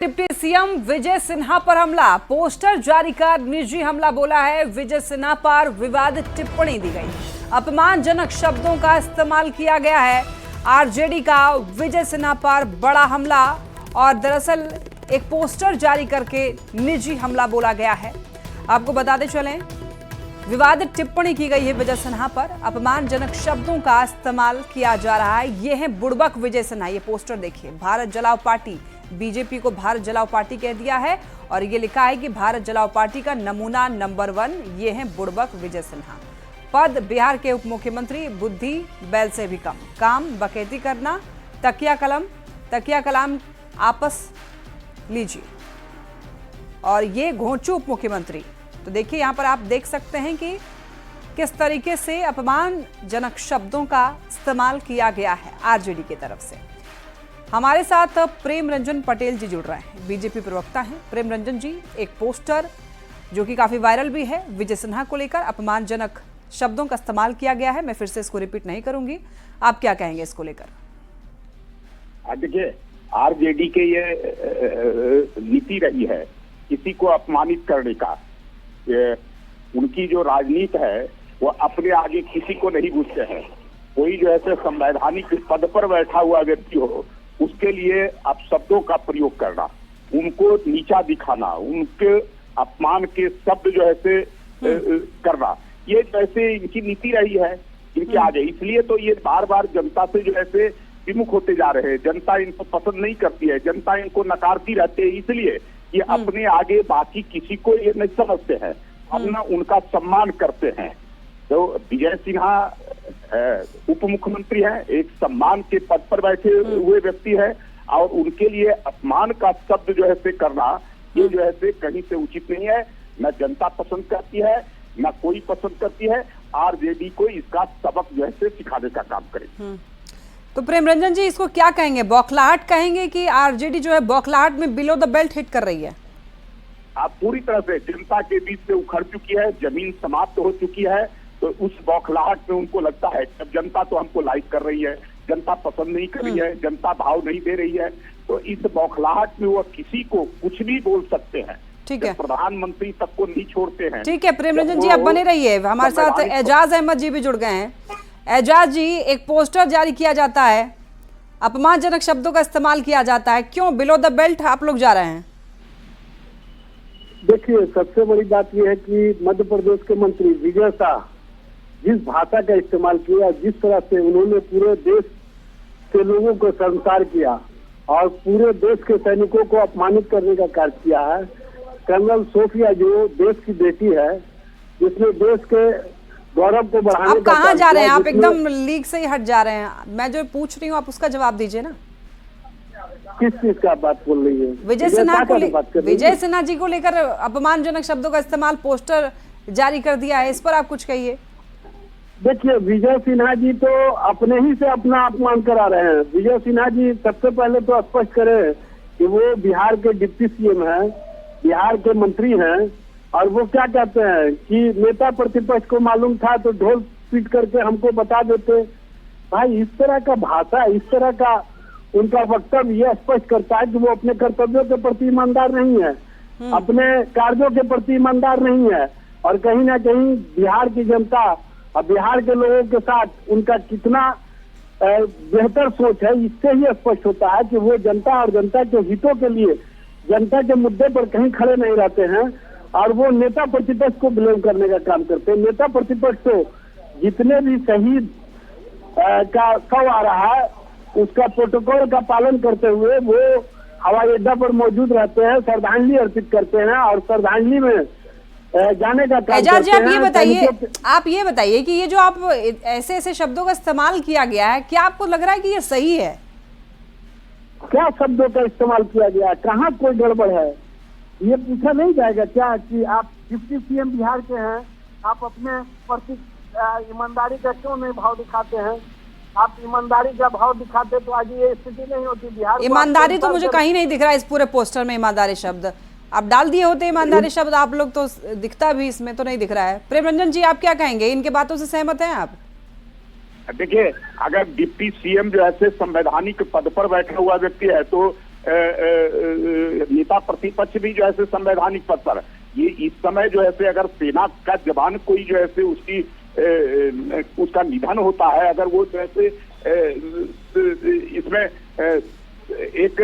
Deputy CM Vijay Sinha पर हमला, poster जारी कर निजी हमला बोला है। विजय सिन्हा पर विवादित टिप्पणी दी गई, अपमानजनक शब्दों का इस्तेमाल किया गया है। आरजेडी का विजय सिन्हा पर बड़ा हमला और दरअसल एक पोस्टर जारी करके निजी हमला बोला गया है। आपको बताते चलें, विवादित टिप्पणी की गई है विजय सिन्हा पर, अपमानजनक शब्दों का इस्तेमाल किया जा रहा है। ये है बुड़बक विजय सिन्हा। ये पोस्टर देखिए, भारत जलाओ पार्टी, बीजेपी को भारत जलाओ पार्टी कह दिया है और ये लिखा है कि भारत जलाओ पार्टी का नमूना नंबर 1। ये है बुड़बक विजय सिन्हा। पद बिहार के उप मुख्यमंत्री, बुद्धि बैल से भी कम, काम बकैती करना, तकिया कलाम आपस लीजिए। और ये घोंचू उप मुख्यमंत्री। तो देखिए यहां पर आप देख सकते हैं कि किस तरीके से अपमानजनक शब्दों का इस्तेमाल किया गया है आरजेडी की तरफ से। हमारे साथ प्रेम रंजन पटेल जी जुड़ रहे हैं, बीजेपी प्रवक्ता हैं। प्रेम रंजन जी, एक पोस्टर जो कि काफी वायरल भी है विजय सिन्हा को लेकर, अपमानजनक शब्दों का इस्तेमाल किया गया है। मैं फिर से इसको रिपीट नहीं करूंगी, आप क्या कहेंगे इसको लेकर? देखिए, आरजेडी के ये नीति रही है किसी को अपमानित करने का। उनकी जो राजनीति है वो अपने आगे किसी को नहीं पूछते हैं। कोई जो है संवैधानिक पद पर बैठा हुआ व्यक्ति हो, उसके लिए अपशब्दों का प्रयोग करना, उनको नीचा दिखाना, उनके अपमान के शब्द जो है करना, ये जैसे इनकी नीति रही है इनके आगे। इसलिए तो ये बार बार जनता से जो है विमुख होते जा रहे हैं। जनता इनको पसंद नहीं करती है, जनता इनको नकारती रहती है। इसलिए ये अपने आगे बाकी किसी को ये नहीं समझते हैं, अपना उनका सम्मान करते हैं। तो विजय सिन्हा उप मुख्यमंत्री है, एक सम्मान के पद पर बैठे हुए व्यक्ति है और उनके लिए अपमान का शब्द जो है करना, ये जो है कहीं से उचित नहीं है। न जनता पसंद करती है, न कोई पसंद करती है। आरजेडी को इसका सबक जो है सिखाने का काम करे। तो प्रेम रंजन जी, इसको क्या कहेंगे? बौखलाहट कहेंगे कि आरजेडी जो है बौखलाहट में बिलो द बेल्ट हिट कर रही है? आप पूरी तरह से जनता के बीच से उखड़ चुकी है, जमीन समाप्त हो चुकी है। तो उस बौखलाहट में उनको लगता है जब जनता तो हमको लाइक कर रही है, जनता पसंद नहीं कर रही है, जनता भाव नहीं दे रही है, तो इस बौखलाहट में वो किसी को कुछ भी बोल सकते हैं। ठीक है, प्रधानमंत्री तक को नहीं छोड़ते हैं। ठीक है प्रेम रंजन जी, आप बने रहिए। हमारे साथ एजाज अहमद जी भी जुड़ गए हैं। एजाज जी, एक पोस्टर जारी किया जाता है, अपमानजनक शब्दों का इस्तेमाल किया जाता है, क्यों बिलो द बेल्ट आप लोग जा रहे हैं? देखिए, सबसे बड़ी बात यह है कि मध्य प्रदेश के मंत्री विजय शाह जिस भाषा का इस्तेमाल किया, जिस तरह से उन्होंने पूरे देश के लोगों को शर्मसार किया और पूरे देश के सैनिकों को अपमानित करने का कार्य किया है। कर्नल सोफिया जो देश की बेटी है, जिसने देश के गौरव को बढ़ाने आप कहाँ जा रहे हैं? आप एकदम लीग से ही हट जा रहे हैं। मैं जो पूछ रही हूँ आप उसका जवाब दीजिए ना। किस चीज का बात बोल रही है? विजय सिन्हा जी को लेकर अपमानजनक शब्दों का इस्तेमाल, पोस्टर जारी कर दिया है, इस पर आप कुछ कहिए। देखिए, विजय सिन्हा जी तो अपने ही से अपना अपमान करा रहे हैं। विजय सिन्हा जी सबसे पहले तो स्पष्ट करें कि वो बिहार के डिप्टी सीएम हैं, बिहार के मंत्री हैं, और वो क्या कहते हैं कि नेता प्रतिपक्ष को मालूम था तो ढोल पीट करके हमको बता देते। भाई, इस तरह का भाषा, इस तरह का उनका वक्तव्य यह स्पष्ट करता है कि वो अपने कर्तव्यों के प्रति ईमानदार नहीं है, अपने कार्यों के प्रति ईमानदार नहीं है, और कहीं ना कहीं बिहार की जनता और बिहार के लोगों के साथ उनका कितना बेहतर सोच है, इससे ही स्पष्ट होता है कि वो जनता और जनता के हितों के लिए, जनता के मुद्दे पर कहीं खड़े नहीं रहते हैं और वो नेता प्रतिपक्ष को ब्लेम करने का काम करते हैं। नेता प्रतिपक्ष तो जितने भी शहीद का शव आ रहा है उसका प्रोटोकॉल का पालन करते हुए वो हवाई अड्डा पर मौजूद रहते हैं, श्रद्धांजलि अर्पित करते हैं और श्रद्धांजलि में जाने का काम एजाज जी, आप ये बताइए कि ये जो आप ऐसे ऐसे शब्दों का इस्तेमाल किया गया है, क्या आपको लग रहा है कि ये सही है? क्या शब्दों का इस्तेमाल किया गया? कहाँ कोई गड़बड़ है? ये पूछा नहीं जाएगा क्या कि आप डिप्टी सीएम बिहार के हैं, आप अपने प्रति ईमानदारी का क्यों नहीं भाव दिखाते हैं? आप ईमानदारी का भाव दिखाते तो आज ये स्थिति नहीं होती। बिहार ईमानदारी तो मुझे कहीं नहीं दिख रहा है इस पूरे पोस्टर में। ईमानदारी शब्द आप डाल दिए होते, ईमानदारी शब्द आप लोग तो दिखता भी, इसमें तो नहीं दिख रहा है। प्रेम रंजन जी, आप क्या कहेंगे? इनके बातों से सहमत हैं आप? देखिए, अगर डिप्टी सीएम जो है संवैधानिक पद पर बैठा हुआ व्यक्ति है तो नेता प्रतिपक्ष भी जो है संवैधानिक पद पर। ये इस समय जो है अगर सेना का जवान कोई जो है उसका निधन होता है, अगर वो जो है इसमें एक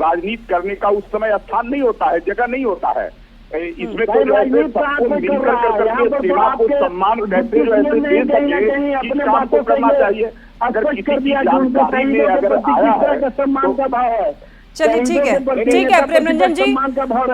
राजनीति करने का उस समय स्थान नहीं होता है, जगह नहीं होता है। इसमें तो जो है सबको मिलकर करके सेना को सम्मान कैसे जो है दे सके, इस काम को करना चाहिए। अगर किसी की जानकारी में अगर आया है सम्मान का भाव है। चलिए ठीक है प्रेम रंजन जी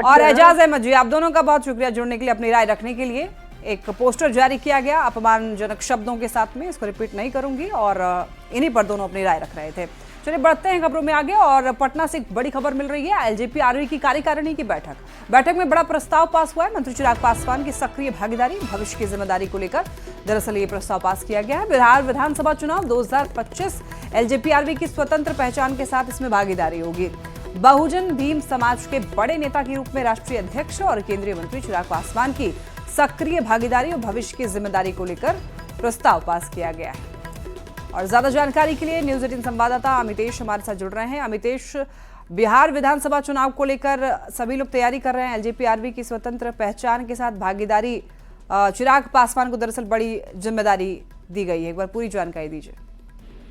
और एजाज अहमद जी, आप दोनों का बहुत शुक्रिया जुड़ने के लिए, अपनी राय रखने के लिए। एक पोस्टर जारी किया गया अपमानजनक शब्दों के साथ में, इसको रिपीट नहीं करूंगी, और इन्हीं पर दोनों अपनी राय रख रहे थे। चलिए बढ़ते हैं खबरों में आगे, और पटना से एक बड़ी खबर मिल रही है। एलजेपी आरवी की कार्यकारिणी की बैठक में बड़ा प्रस्ताव पास हुआ है। मंत्री चिराग पासवान की सक्रिय भागीदारी, भविष्य की जिम्मेदारी को लेकर दरअसल ये प्रस्ताव पास किया गया है। बिहार विधानसभा चुनाव 2025 एलजेपी आरवी की स्वतंत्र पहचान के साथ इसमें भागीदारी होगी। बहुजन भीम समाज के बड़े नेता के रूप में राष्ट्रीय अध्यक्ष और केंद्रीय मंत्री चिराग पासवान की सक्रिय भागीदारी और भविष्य की जिम्मेदारी को लेकर प्रस्ताव पास किया गया है। और ज्यादा जानकारी के लिए न्यूज 18 संवाददाता अमितेश हमारे साथ जुड़ रहे हैं। अमितेश, बिहार विधानसभा चुनाव को लेकर सभी लोग तैयारी कर रहे हैं। एलजेपी आरवी की स्वतंत्र पहचान के साथ भागीदारी, चिराग पासवान को दरअसल बड़ी जिम्मेदारी दी गई है, एक बार पूरी जानकारी दीजिए।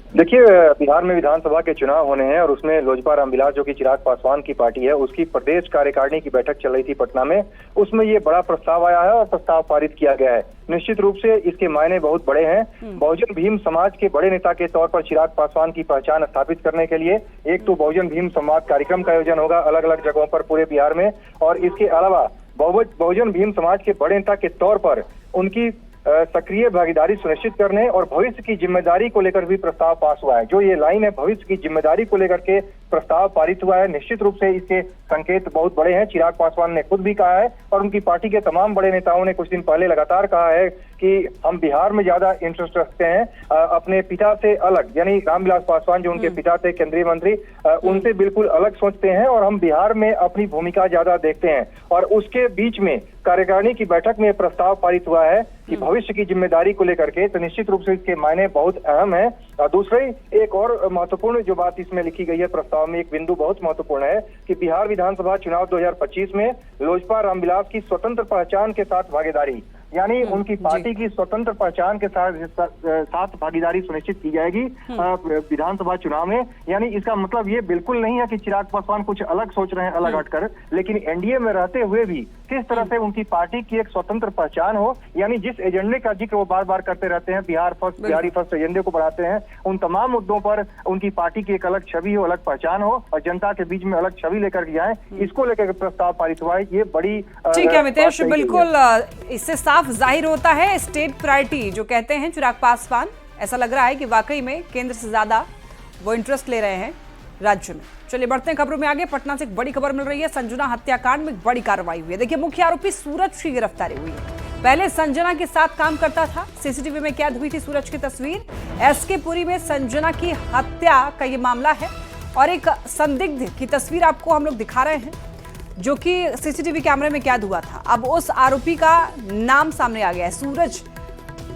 देखिए, बिहार में विधानसभा के चुनाव होने हैं और उसमें लोजपा रामविलास जो कि चिराग पासवान की पार्टी है, उसकी प्रदेश कार्यकारिणी की बैठक चल रही थी पटना में। उसमें ये बड़ा प्रस्ताव आया है और प्रस्ताव पारित किया गया है। निश्चित रूप से इसके मायने बहुत बड़े हैं। बहुजन भीम समाज के बड़े नेता के तौर पर चिराग पासवान की पहचान स्थापित करने के लिए एक तो बहुजन भीम संवाद कार्यक्रम का आयोजन होगा अलग अलग जगहों पर पूरे बिहार में, और इसके अलावा बहुजन भीम समाज के बड़े नेता के तौर पर उनकी सक्रिय भागीदारी सुनिश्चित करने और भविष्य की जिम्मेदारी को लेकर भी प्रस्ताव पास हुआ है। जो ये लाइन है भविष्य की जिम्मेदारी को लेकर के प्रस्ताव पारित हुआ है, निश्चित रूप से इसके संकेत बहुत बड़े हैं। चिराग पासवान ने खुद भी कहा है और उनकी पार्टी के तमाम बड़े नेताओं ने कुछ दिन पहले लगातार कहा है कि हम बिहार में ज्यादा इंटरेस्ट रखते हैं अपने पिता से अलग, यानी रामविलास पासवान जो उनके पिता थे केंद्रीय मंत्री, उनसे बिल्कुल अलग सोचते हैं और हम बिहार में अपनी भूमिका ज्यादा देखते हैं। और उसके बीच में कार्यकारिणी की बैठक में प्रस्ताव पारित हुआ है कि भविष्य की जिम्मेदारी को लेकर के, तो निश्चित रूप से इसके मायने बहुत अहम है। दूसरी एक और महत्वपूर्ण जो बात इसमें लिखी गई है प्रस्ताव में, एक बिंदु बहुत महत्वपूर्ण है कि बिहार विधानसभा चुनाव 2025 में लोजपा रामविलास की स्वतंत्र पहचान के साथ भागीदारी, यानी उनकी पार्टी की स्वतंत्र पहचान के साथ भागीदारी सुनिश्चित की जाएगी विधानसभा चुनाव में। यानी इसका मतलब ये बिल्कुल नहीं है कि चिराग पासवान कुछ अलग सोच रहे हैं अलग हटकर, लेकिन एनडीए में रहते हुए भी किस तरह से उनकी पार्टी की एक स्वतंत्र पहचान हो, यानी जिस एजेंडे का जिक्र वो बार बार करते रहते हैं, बिहार फर्स्ट, बिहारी फर्स्ट एजेंडे को बढ़ाते हैं, उन तमाम मुद्दों पर उनकी पार्टी की एक अलग छवि हो, अलग पहचान हो और जनता के बीच में अलग छवि लेकर जाए, इसको लेकर प्रस्ताव पारित हुआ है। ये बड़ी ठीक है अमितेश, बिल्कुल इससे साफ जाहिर होता है स्टेट प्रायोरिटी जो कहते हैं चिराग पासवान, ऐसा लग रहा है कि वाकई में केंद्र से ज्यादा वो इंटरेस्ट ले रहे हैं राज्य में। चलिए बढ़ते हैं खबरों में आगे। पटना से एक बड़ी खबर मिल रही है। संजना हत्याकांड में एक बड़ी कार्रवाई हुई है। देखिए, मुख्य आरोपी सूरज की गिरफ्तारी हुई है। पहले संजना के साथ काम करता था। सीसीटीवी में कैद हुई थी सूरज की तस्वीर। एसके पुरी में संजना की हत्या का ये मामला है और एक संदिग्ध की तस्वीर आपको हम लोग दिखा रहे हैं जो कि सीसीटीवी कैमरे में कैद हुआ था। अब उस आरोपी का नाम सामने आ गया है। सूरज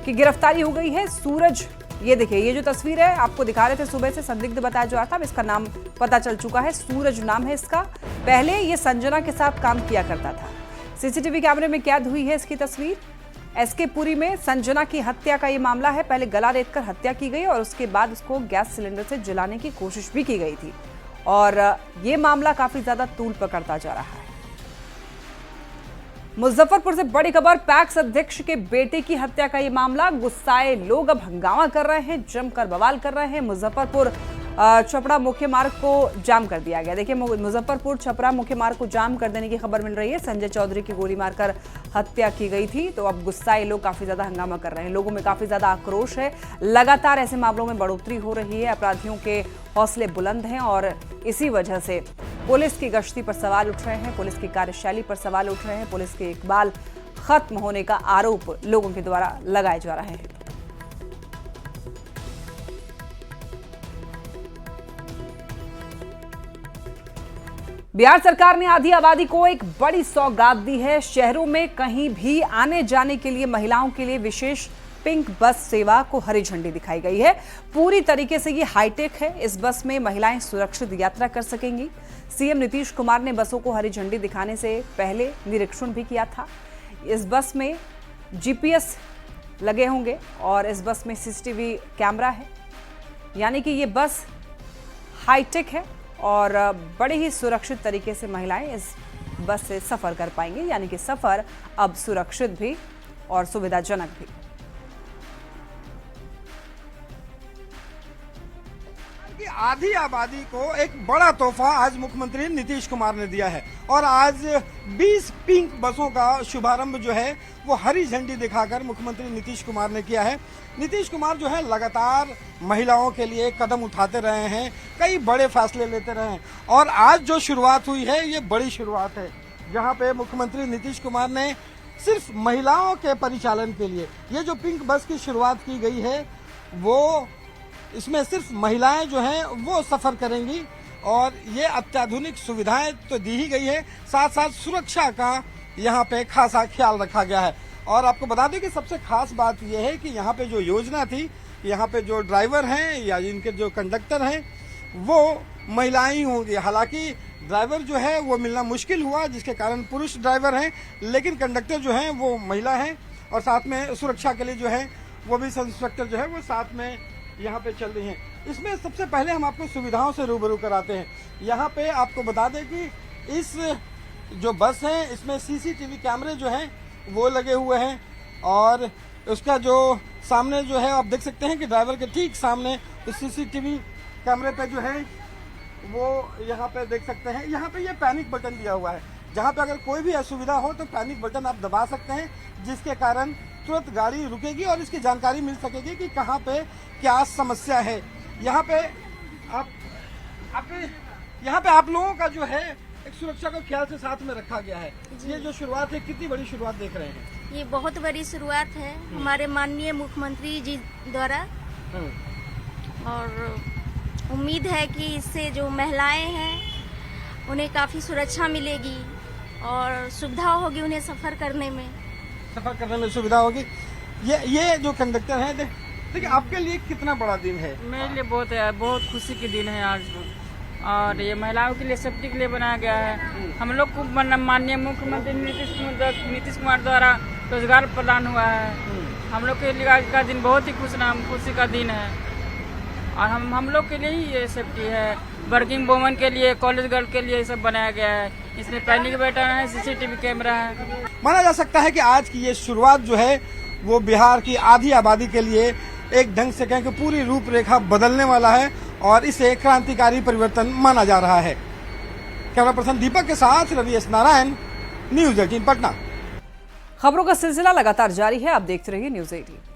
की गिरफ्तारी हो गई है। सूरज, ये देखिए, ये जो तस्वीर है आपको दिखा रहे थे सुबह से, संदिग्ध बताया जा रहा था, अब इसका नाम पता चल चुका है। सूरज नाम है इसका। पहले ये संजना के साथ काम किया करता था। सीसीटीवी कैमरे में कैद हुई है इसकी तस्वीर। एसके पुरी में संजना की हत्या का ये मामला है। पहले गला रेतकर हत्या की गई और उसके बाद उसको गैस सिलेंडर से जलाने की कोशिश भी की गई थी और ये मामला काफी ज्यादा तूल पकड़ता जा रहा है। मुजफ्फरपुर से बड़ी खबर, पैक्स अध्यक्ष के बेटे की हत्या का ये मामला। गुस्साए लोग अब हंगामा कर रहे हैं, जमकर बवाल कर रहे हैं। मुजफ्फरपुर छपरा मुख्य मार्ग को जाम कर दिया गया। देखिए, मुजफ्फरपुर छपरा मुख्य मार्ग को जाम कर देने की खबर मिल रही है। संजय चौधरी की गोली मारकर हत्या की गई थी, तो अब गुस्साए लोग काफी ज्यादा हंगामा कर रहे हैं। लोगों में काफी ज्यादा आक्रोश है। लगातार ऐसे मामलों में बढ़ोतरी हो रही है। अपराधियों के हौसले बुलंद हैं और इसी वजह से पुलिस की गश्ती पर सवाल उठ रहे हैं, पुलिस की कार्यशैली पर सवाल उठ रहे हैं, पुलिस के इकबाल खत्म होने का आरोप लोगों के द्वारा लगाए जा रहे हैं। बिहार सरकार ने आधी आबादी को एक बड़ी सौगात दी है। शहरों में कहीं भी आने जाने के लिए महिलाओं के लिए विशेष पिंक बस सेवा को हरी झंडी दिखाई गई है। पूरी तरीके से ये हाईटेक है। इस बस में महिलाएं सुरक्षित यात्रा कर सकेंगी। सीएम नीतीश कुमार ने बसों को हरी झंडी दिखाने से पहले निरीक्षण भी किया था। इस बस में जीपीएस लगे होंगे और इस बस में सीसीटीवी कैमरा है, यानी कि ये बस हाईटेक है और बड़े ही सुरक्षित तरीके से महिलाएं इस बस से सफर कर पाएंगी, यानी कि सफर अब सुरक्षित भी और सुविधाजनक भी। आधी आबादी को एक बड़ा तोहफा आज मुख्यमंत्री नीतीश कुमार ने दिया है और आज 20 पिंक बसों का शुभारंभ जो है वो हरी झंडी दिखाकर मुख्यमंत्री नीतीश कुमार ने किया है। नीतीश कुमार जो है लगातार महिलाओं के लिए कदम उठाते रहे हैं, कई बड़े फैसले लेते रहे हैं और आज जो शुरुआत हुई है ये बड़ी शुरुआत है, जहां पे मुख्यमंत्री नीतीश कुमार ने सिर्फ महिलाओं के परिचालन के लिए ये जो पिंक बस की शुरुआत की गई है वो इसमें सिर्फ महिलाएं जो हैं वो सफर करेंगी और ये अत्याधुनिक सुविधाएं तो दी ही गई है, साथ साथ सुरक्षा का यहाँ पे खासा ख्याल रखा गया है। और आपको बता दें कि सबसे खास बात यह है कि यहाँ पे जो योजना थी, यहाँ पे जो ड्राइवर हैं या इनके जो कंडक्टर हैं वो महिलाएं ही होंगी। हालांकि ड्राइवर जो है वो मिलना मुश्किल हुआ, जिसके कारण पुरुष ड्राइवर हैं, लेकिन कंडक्टर जो हैं वो महिला हैं और साथ में सुरक्षा के लिए जो है वो भी सब इंस्पेक्टर जो है वो साथ में यहाँ पे चल रही हैं। इसमें सबसे पहले हम आपको सुविधाओं से रूबरू कराते हैं। यहाँ पे आपको बता दें कि इस जो बस है इसमें सीसीटीवी कैमरे जो हैं वो लगे हुए हैं और उसका जो सामने जो है आप देख सकते हैं कि ड्राइवर के ठीक सामने इस सीसीटीवी कैमरे पे जो है वो यहाँ पे देख सकते हैं। यहाँ पे ये पैनिक बटन दिया हुआ है, जहाँ पे अगर कोई भी असुविधा हो तो पैनिक बटन आप दबा सकते हैं, जिसके कारण तुरंत गाड़ी रुकेगी और इसकी जानकारी मिल सकेगी कि कहाँ पे क्या समस्या है। यहाँ पे आप लोगों का जो है एक सुरक्षा को ख्याल से साथ में रखा गया है। ये जो शुरुआत है कितनी बड़ी शुरुआत देख रहे हैं? ये बहुत बड़ी शुरुआत है हमारे माननीय मुख्यमंत्री जी द्वारा और उम्मीद है कि इससे जो महिलाएं हैं उन्हें काफ़ी सुरक्षा मिलेगी और सुविधा होगी उन्हें सफ़र करने में सुविधा होगी। ये जो कंडक्टर हैं देखिए आपके लिए कितना बड़ा दिन है? मेरे लिए बहुत खुशी के दिन है आज और ये महिलाओं के लिए सेफ्टी के लिए बनाया गया है। हम लोग को माननीय मुख्यमंत्री नीतीश कुमार द्वारा रोजगार प्रदान हुआ है। हम लोग के लिए आज का दिन बहुत ही खुशी का दिन है और हम लोग के लिए ही ये सेफ्टी है। वर्किंग वुमन के लिए, कॉलेज गर्ल के लिए सब बनाया गया है। इसमें पैनिक बटन है, सीसीटीवी कैमरा है। माना जा सकता है कि आज की ये शुरुआत जो है वो बिहार की आधी आबादी के लिए एक ढंग से कहें कि पूरी रूपरेखा बदलने वाला है और इसे क्रांतिकारी परिवर्तन माना जा रहा है। कैमरा पर्सन दीपक के साथ रवि एस नारायण, न्यूज़ 18 पटना। खबरों का सिलसिला लगातार जारी है, आप देखते रहिए न्यूज़ 18।